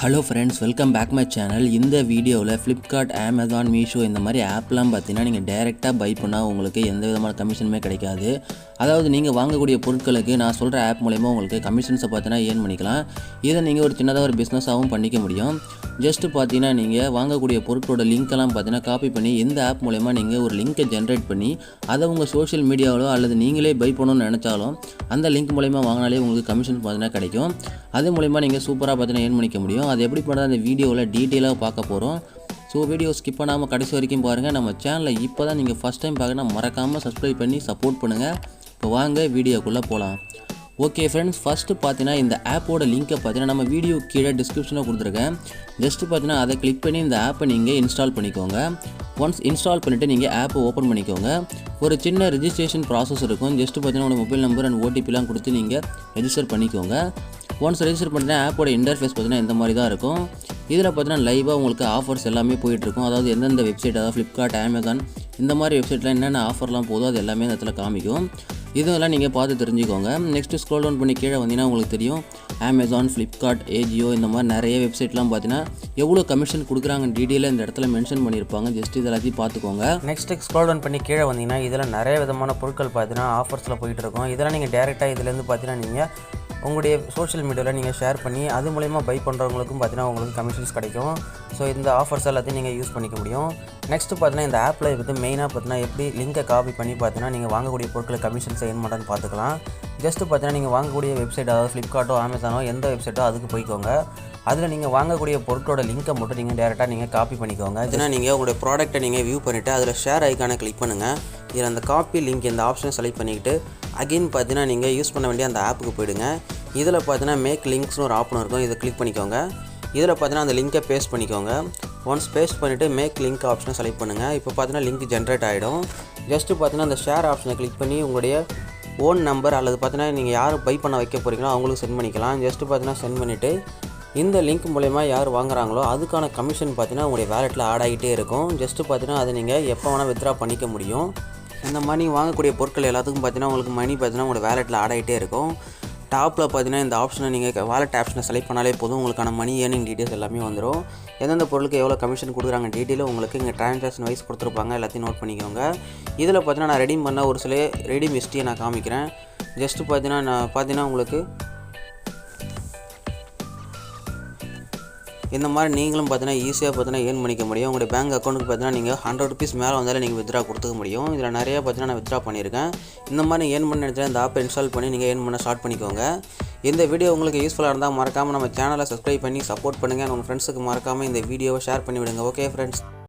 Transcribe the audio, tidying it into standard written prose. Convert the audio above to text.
Hello friends, welcome back my channel. இந்த வீடியோவில் Flipkart, Amazon, Meesho இந்த மாதிரி ஆப்லாம் பார்த்தீங்கன்னா நீங்கள் டைரெக்டாக பை பண்ணால் உங்களுக்கு எந்த விதமான கமிஷனுமே கிடைக்காது. அதாவது நீங்கள் வாங்கக்கூடிய பொருட்களுக்கு நான் சொல்கிற ஆப் மூலமா உங்களுக்கு கமிஷன்ஸை பார்த்தீங்கன்னா ஏர்ன் பண்ணிக்கலாம். இதை நீங்கள் ஒரு சின்னதாக ஒரு பிஸ்னஸாகவும் பண்ணிக்க முடியும். ஜஸ்ட்டு பார்த்தீங்கன்னா நீங்கள் வாங்கக்கூடிய பொருட்களோட லிங்க்கெல்லாம் பார்த்தீங்கன்னா காப்பி பண்ணி இந்த ஆப் மூலமா நீங்கள் ஒரு லிங்க்கை ஜென்ரேட் பண்ணி அதை உங்கள் சோஷியல் மீடியாவிலோ அல்லது நீங்களே பை பண்ணணும்னு நினச்சாலும் அந்த லிங்க் மூலமா வாங்கினாலே உங்களுக்கு கமிஷன் பார்த்தீங்கன்னா கிடைக்கும். அது மூலமா நீங்கள் சூப்பராக பார்த்தீங்கன்னா ஏர்ன் பண்ணிக்க முடியும். அது எப்படி பண்ணுறது அந்த வீடியோவில் டீட்டெயிலாக பார்க்க போகிறோம். ஸோ வீடியோ ஸ்கிப் பண்ணாமல் கடைசி வரைக்கும் பாருங்கள். நம்ம சேனலில் இப்போ தான் நீங்கள் ஃபஸ்ட் டைம் பார்க்கணும் மறக்காமல் சப்ஸ்கிரைப் பண்ணி சப்போர்ட் பண்ணுங்கள். இப்போ வாங்க வீடியோக்குள்ளே போகலாம். ஓகே ஃப்ரெண்ட்ஸ், ஃபஸ்ட்டு பார்த்தீங்கன்னா இந்த ஆப்போட லிங்க்கை பார்த்தீங்கன்னா நம்ம வீடியோ கீழே டிஸ்கிரிப்ஷனில் கொடுத்துருக்கேன். ஜஸ்ட்டு பார்த்தீங்கன்னா அதை கிளிக் பண்ணி இந்த ஆப்பை நீங்கள் இன்ஸ்டால் பண்ணிக்கோங்க. ஒன்ஸ் இன்ஸ்டால் பண்ணிவிட்டு நீங்கள் ஆப்பை ஓப்பன் பண்ணிக்கோங்க. ஒரு சின்ன ரெஜிஸ்ட்ரேஷன் ப்ராசஸ் இருக்கும். ஜஸ்ட்டு பார்த்தீங்கன்னா உங்களோட மொபைல் நம்பர் அண்ட் ஓடிபிலாம் கொடுத்து நீங்கள் ரெஜிஸ்டர் பண்ணிக்கோங்க. ஒன்ஸ் ரெஜிஸ்டர் பண்ணிட்டேன் ஆப்போட இன்டர்ஃபேஸ் பார்த்தீங்கன்னா இந்த மாதிரி தான் இருக்கும். இதில் பார்த்தீங்கன்னா லைவாக உங்களுக்கு ஆஃபர்ஸ் எல்லாமே போயிட்டுருக்கும். அதாவது எந்தெந்த வெப்சைட், அதாவது ஃப்ளிப்கார்ட், அமேசான் இந்த மாதிரி வெப்சைட்டில் என்னென்ன ஆஃபர்லாம் போதோ அது எல்லாமே இந்த இடத்துல காமிக்கும். இதெல்லாம் நீங்கள் பார்த்து தெரிஞ்சுக்கோங்க. நெக்ஸ்ட்டு ஸ்க்ரோல் டவுன் பண்ணி கீழே வந்தீங்கன்னா உங்களுக்கு தெரியும் அமேசான், ஃப்ளிப்கார்ட், ஏஜியோ இந்த மாதிரி நிறைய வெப்சைட்லாம் பார்த்தீங்கன்னா எவ்வளோ கமிஷன் கொடுக்குறாங்கன்னு டீட்டெயிலாக இந்த இடத்துல மென்ஷன் பண்ணியிருப்பாங்க. ஜஸ்ட் இது எல்லாத்தையும் பார்த்துக்கோங்க. நெக்ஸ்ட்டு ஸ்க்ரோல் டவுன் பண்ணி கீழே வந்தீங்கன்னா இதில் நிறைய விதமான பொருட்கள் பார்த்தீங்கன்னா ஆஃபர்ஸில் போயிட்டு இருக்கும். இதெல்லாம் நீங்கள் டேரெக்டாக இதுலேருந்து பார்த்தீங்கன்னா நீங்கள் உங்களுடைய சோஷியல் மீடியாவில் நீங்கள் ஷேர் பண்ணி அது மூலமா பை பண்ணுறவங்களுக்கும் பார்த்தீங்கன்னா உங்களுக்கு கமிஷன்ஸ் கிடைக்கும். ஸோ இந்த ஆஃபர்ஸ் எல்லாத்தையும் நீங்கள் யூஸ் பண்ணிக்க முடியும். நெக்ஸ்ட்டு பார்த்தீங்கன்னா இந்த ஆப்பில் வந்து மெயினாக பார்த்தீங்கன்னா எப்படி லிங்கை காப்பி பண்ணி பார்த்தீங்கன்னா நீங்கள் வாங்கக்கூடிய பொருட்களை கமிஷன்ஸ் ஏர்ன் பண்ணுறதுன்னு பார்த்துக்கலாம். ஜஸ்ட்டு பார்த்தீங்கன்னா நீங்கள் வாங்கக்கூடிய வெப்சைட், அதாவது ஃப்ளிப்கார்ட்டோ அமேசானோ எந்த வெப்சைட்டோ அதுக்கு போய்க்கோங்க. அதில் நீங்கள் வாங்கக்கூடிய பொருட்களோட லிங்க்கை மட்டும் நீங்கள் டேரெக்டாக நீங்கள் காப்பி பண்ணிக்கோங்க. இதுனா நீங்கள் உங்களுடைய ப்ராடக்ட்டை நீங்கள் வியூ பண்ணிவிட்டு அதில் ஷேர் ஐக்கானை கிளிக் பண்ணுங்கள். இதில் அந்த காப்பி லிங்க் இந்த ஆப்ஷனை செலக்ட் பண்ணிக்கிட்டு அகெயின் பார்த்தீங்கன்னா நீங்கள் யூஸ் பண்ண வேண்டிய அந்த ஆப்புக்கு போயிடுங்க. இதில் பார்த்தீங்கன்னா மேக் லிங்க்ஸ்னு ஒரு ஆப்ஷன் இருக்கும். இதை கிளிக் பண்ணிக்கோங்க. இதில் பார்த்தீங்கன்னா அந்த லிங்க்கை பேஸ்ட் பண்ணிக்கோங்க. ஒன்ஸ் பேஸ்ட் பண்ணிவிட்டு மேக் லிங்க் ஆப்ஷனை செலக்ட் பண்ணுங்கள். இப்போ பார்த்தீங்கன்னா லிங்க் ஜென்ரேட் ஆகிடும். ஜஸ்ட்டு பார்த்தீங்கன்னா அந்த ஷேர் ஆப்ஷனை கிளிக் பண்ணி உங்களுடைய ஓன் நம்பர் அல்லது பார்த்தீங்கன்னா நீங்கள் யார் பை பண்ண வைக்க போகிறீங்களோ அவங்களுக்கு சென்ட் பண்ணிக்கலாம். ஜஸ்ட்டு பார்த்தீங்கன்னா சென்ட் பண்ணிவிட்டு இந்த லிங்க் மூலமா யார் வாங்குறாங்களோ அதுக்கான கமிஷன் பார்த்தீங்கன்னா உங்களுடைய வேலெட்டில் ஆட் ஆகிட்டே இருக்கும். ஜஸ்ட்டு பார்த்தீங்கன்னா அதை நீங்கள் எப்போ வேணால் வித்ட்ரா பண்ணிக்க முடியும். இந்த மாதிரி நீங்கள் வாங்கக்கூடிய பொருட்கள் எல்லாத்துக்கும் பார்த்தீங்கன்னா உங்களுக்கு மணி பார்த்தீங்கன்னா உங்களோட வேலெட்டில் ஆட் ஆகிட்டே இருக்கும். டாப்பில் பார்த்தீங்கன்னா இந்த ஆப்ஷனை நீங்கள் வாலெட் ஆப்ஷனை செலக்ட் பண்ணாலே போதும், உங்களுக்கான மணி ஏர்னிங் டீட்டெயில்ஸ் எல்லாமே வந்துடும். எந்தெந்த பொருளுக்கு எவ்வளோ கமிஷன் கொடுக்குறாங்க டீட்டெயிலும் உங்களுக்கு இங்கே ட்ரான்சாக்ஷன் வைஸ் கொடுத்துருப்பாங்க. எல்லாத்தையும் நோட் பண்ணிக்கோங்க. இதில் பார்த்தீங்கன்னா நான் ரெடீம் பண்ண ஒரு சில ரெடீம் ஹிஸ்ட்ரியை நான் காமிக்கிறேன். ஜஸ்ட்டு பார்த்தீங்கன்னா உங்களுக்கு இந்த மாதிரி நீங்களும் பார்த்தீங்கன்னா ஈஸியாக பார்த்தீங்கன்னா ஏர்ன் பண்ணிக்க முடியும். உங்களுடைய பேங்க் அக்கௌண்ட்டுக்கு பார்த்தீங்கன்னா நீங்கள் 100 ருபீஸ் மேலே வந்தாலும் நீங்கள் வித்ட்ரா கொடுத்துக்க முடியும். இதில் நிறையா பார்த்தீங்கன்னா நான் வித்ட்ரா பண்ணியிருக்கேன். இந்த மாதிரி ஏர்ன் பண்ண நினச்சா இந்த ஆப்பை இன்ஸ்டால் பண்ணி நீங்கள் ஏர்ன் பண்ண ஸ்டார்ட் பண்ணிக்கோங்க. இந்த வீடியோ உங்களுக்கு யூஸ்ஃபுல்லாக இருந்தால் மறக்காமல் நம்ம சேனலை சப்ஸ்கிரைப் பண்ணி சப்போர்ட் பண்ணுங்கள். உங்கள் ஃப்ரெண்ட்ஸுக்கு மறக்காமல் இந்த வீடியோவை ஷேர் பண்ணி விடுங்க. Okay friends.